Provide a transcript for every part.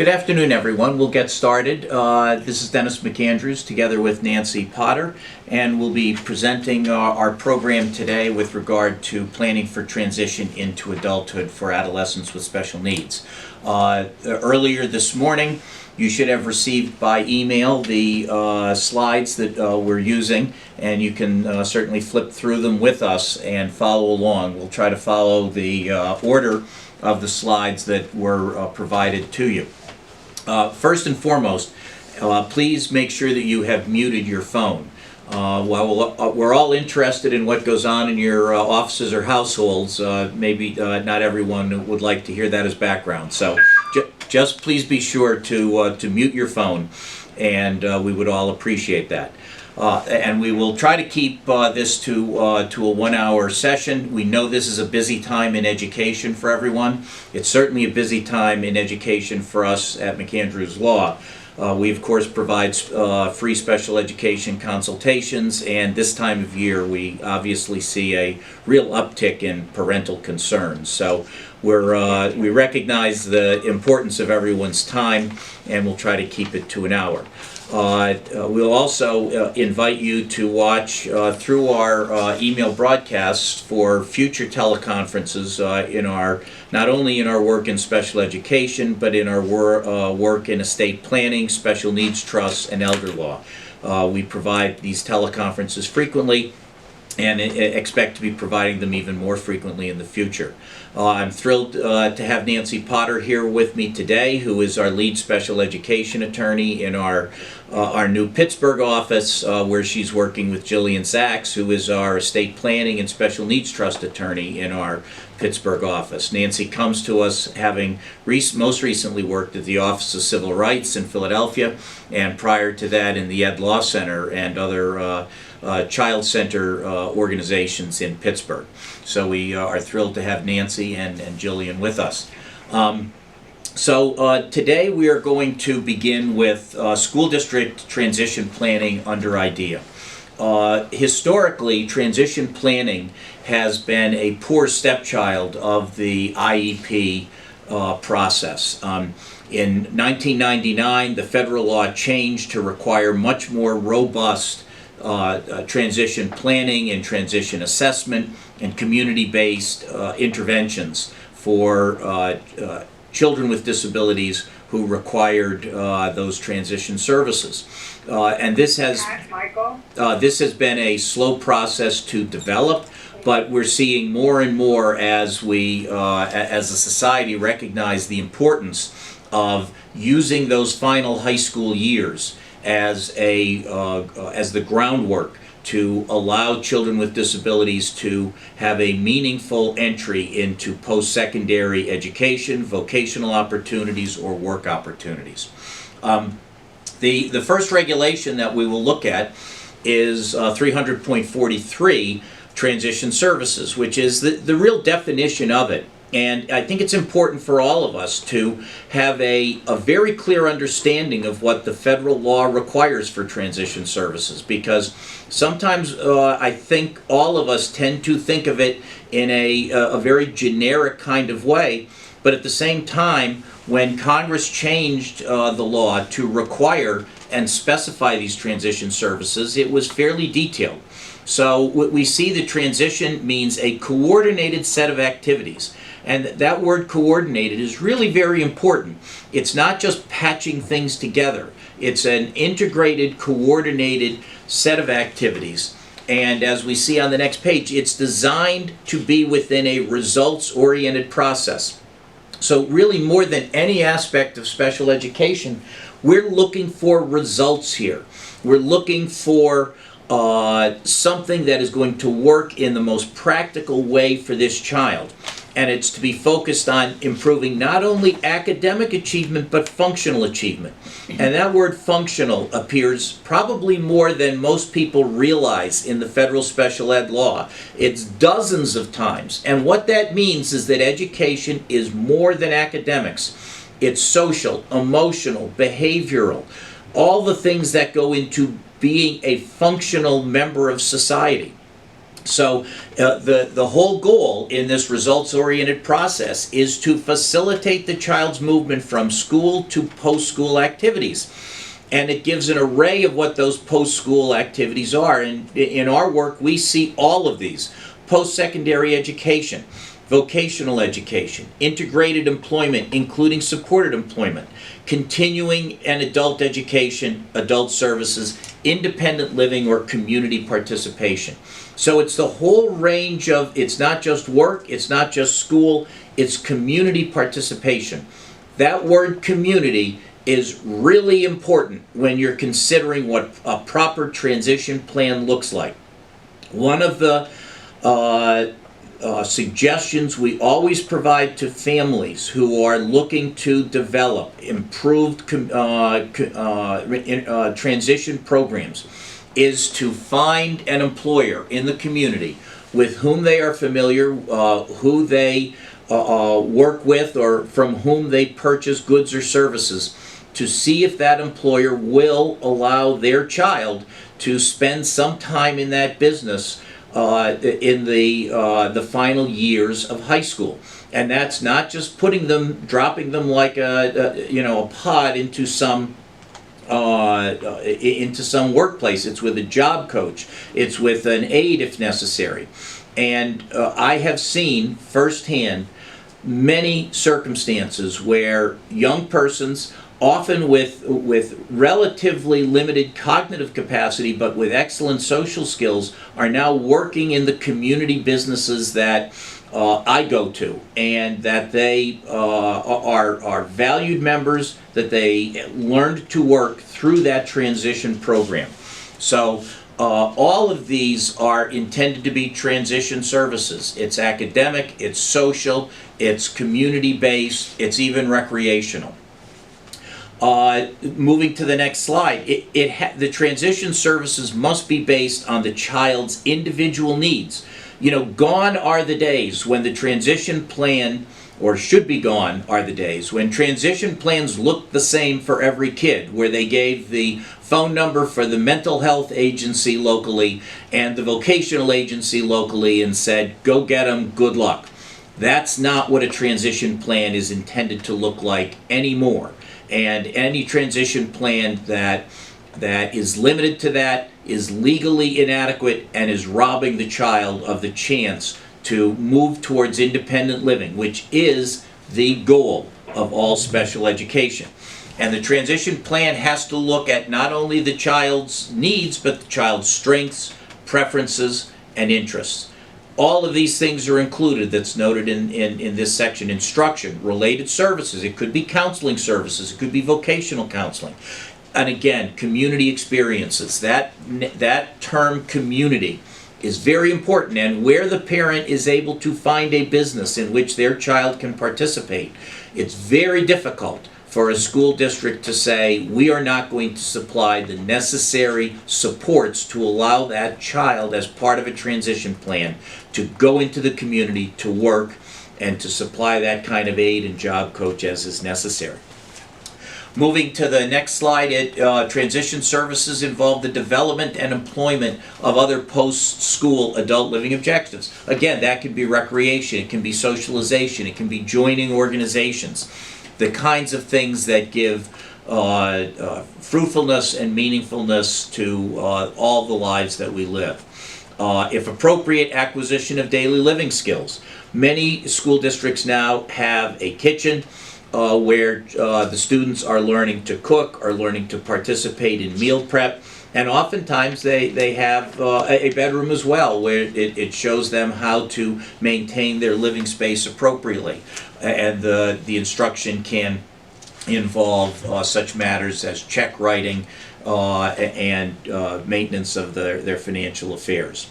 Good afternoon, everyone. We'll get started. This is Dennis McAndrews together with Nancy Potter, and we'll be presenting our program today with regard to planning for transition into adulthood for adolescents with special needs. Earlier this morning, you should have received by email the slides that we're using, and you can certainly flip through them with us and follow along. We'll try to follow the order of the slides that were provided to you. First and foremost, please make sure that you have muted your phone. While we're all interested in what goes on in your offices or households, maybe not everyone would like to hear that as background. So just please be sure to mute your phone, and we would all appreciate that. And we will try to keep this to a 1-hour session. We know this is a busy time in education for everyone. It's certainly a busy time in education for us at McAndrews Law. We, of course, provide free special education consultations, and this time of year we obviously see a real uptick in parental concerns. So we recognize the importance of everyone's time, and we'll try to keep it to an hour. We'll also invite you to watch through our email broadcasts for future teleconferences not only in our work in special education, but in our work in estate planning, special needs trusts, and elder law. We provide these teleconferences frequently and expect to be providing them even more frequently in the future. I'm thrilled to have Nancy Potter here with me today, who is our lead special education attorney in our new Pittsburgh office, where she's working with Jillian Sachs, who is our estate planning and special needs trust attorney in our Pittsburgh office. Nancy comes to us having most recently worked at the Office of Civil Rights in Philadelphia, and prior to that in the Ed Law Center and other child center organizations in Pittsburgh. So we are thrilled to have Nancy and Jillian with us. Today we are going to begin with school district transition planning under IDEA. Historically, transition planning has been a poor stepchild of the IEP process. In 1999, the federal law changed to require much more robust transition planning and transition assessment and community-based interventions for children with disabilities who required those transition services. And this has been a slow process to develop, but we're seeing more and more as we, as a society, recognize the importance of using those final high school years as the groundwork to allow children with disabilities to have a meaningful entry into post-secondary education, vocational opportunities, or work opportunities. The first regulation that we will look at is 300.43, transition services, which is the real definition of it. And I think it's important for all of us to have a very clear understanding of what the federal law requires for transition services, because sometimes I think all of us tend to think of it in a very generic kind of way, but at the same time, when Congress changed the law to require and specify these transition services, it was fairly detailed. So what we see, the transition means a coordinated set of activities. And that word coordinated is really very important. It's not just patching things together. It's an integrated, coordinated set of activities. And as we see on the next page, it's designed to be within a results-oriented process. So really, more than any aspect of special education, we're looking for results here. We're looking for something that is going to work in the most practical way for this child. And it's to be focused on improving not only academic achievement, but functional achievement. And that word functional appears probably more than most people realize in the federal special ed law. It's dozens of times. And what that means is that education is more than academics. It's social, emotional, behavioral, all the things that go into being a functional member of society. So the whole goal in this results-oriented process is to facilitate the child's movement from school to post-school activities. And it gives an array of what those post-school activities are. And in our work, we see all of these. Post-secondary education, vocational education, integrated employment, including supported employment, continuing and adult education, adult services, independent living, or community participation. So it's the whole range of, it's not just work, it's not just school, it's community participation. That word community is really important when you're considering what a proper transition plan looks like. One of the suggestions we always provide to families who are looking to develop improved transition programs is to find an employer in the community with whom they are familiar, who they work with, or from whom they purchase goods or services, to see if that employer will allow their child to spend some time in that business in the final years of high school. And that's not just dropping them like a pod into some workplace. It's with a job coach. It's with an aide if necessary. And I have seen firsthand many circumstances where young persons, often with relatively limited cognitive capacity but with excellent social skills, are now working in the community businesses that I go to, and that they are valued members, that they learned to work through that transition program. So all of these are intended to be transition services. It's academic, it's social, it's community-based, it's even recreational. Moving to the next slide, the transition services must be based on the child's individual needs. Gone are the days when the transition plan, or should be gone are the days when transition plans looked the same for every kid, where they gave the phone number for the mental health agency locally and the vocational agency locally and said, go get them, good luck. That's not what a transition plan is intended to look like anymore. And any transition plan that is limited to that is legally inadequate and is robbing the child of the chance to move towards independent living, which is the goal of all special education. And the transition plan has to look at not only the child's needs, but the child's strengths, preferences, and interests. All of these things are included that's noted in this section. Instruction, related services, it could be counseling services, it could be vocational counseling. And again, community experiences. That term community is very important, and where the parent is able to find a business in which their child can participate, it's very difficult for a school district to say, we are not going to supply the necessary supports to allow that child, as part of a transition plan, to go into the community to work and to supply that kind of aid and job coach as is necessary. Moving to the next slide, transition services involve the development and employment of other post-school adult living objectives. Again, that can be recreation, it can be socialization, it can be joining organizations. The kinds of things that give fruitfulness and meaningfulness to all the lives that we live. If appropriate, acquisition of daily living skills. Many school districts now have a kitchen where the students are learning to cook, are learning to participate in meal prep, and oftentimes they have a bedroom as well, where it shows them how to maintain their living space appropriately. And the instruction can involve such matters as check writing and maintenance of their financial affairs.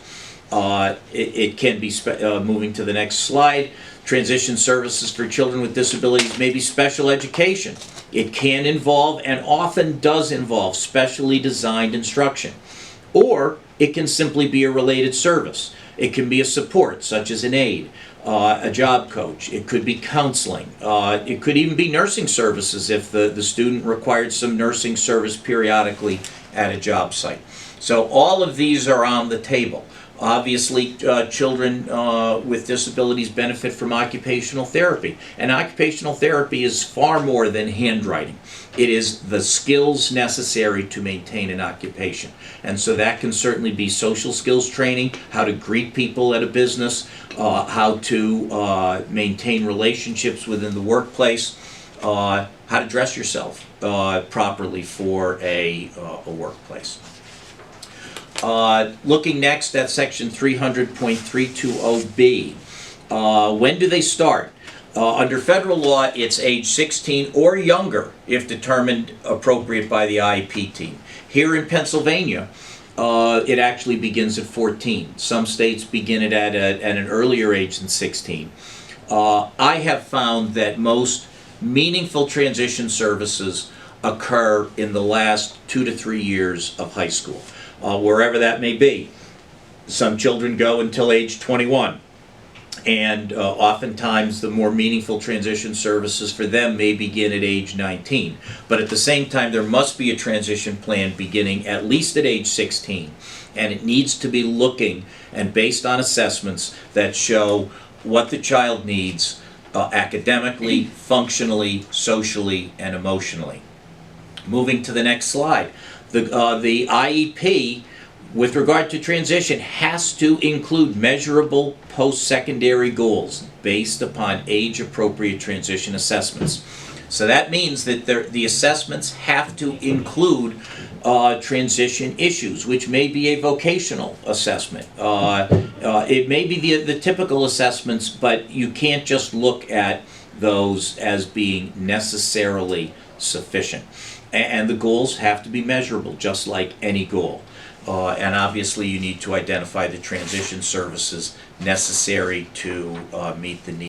It can be, moving to the next slide, transition services for children with disabilities may be special education. It can involve, and often does involve, specially designed instruction. Or it can simply be a related service. It can be a support, such as an aide, a job coach. It could be counseling. It could even be nursing services if the student required some nursing service periodically at a job site. So all of these are on the table. Obviously, children with disabilities benefit from occupational therapy. And occupational therapy is far more than handwriting. It is the skills necessary to maintain an occupation. And so that can certainly be social skills training, how to greet people at a business, how to maintain relationships within the workplace, how to dress yourself properly for a workplace. Looking next at section 300.320B. When do they start? Under federal law, it's age 16 or younger if determined appropriate by the IEP team. Here in Pennsylvania, it actually begins at 14. Some states begin it at an earlier age than 16. I have found that most meaningful transition services occur in the last 2 to 3 years of high school, wherever that may be. Some children go until age 21. And oftentimes the more meaningful transition services for them may begin at age 19. But at the same time, there must be a transition plan beginning at least at age 16. And it needs to be looking and based on assessments that show what the child needs academically, functionally, socially, and emotionally. Moving to the next slide. The IEP, with regard to transition, has to include measurable post-secondary goals based upon age-appropriate transition assessments. So that means that the assessments have to include transition issues, which may be a vocational assessment. It may be the typical assessments, but you can't just look at those as being necessarily sufficient. And the goals have to be measurable, just like any goal. And obviously you need to identify the transition services necessary to meet the needs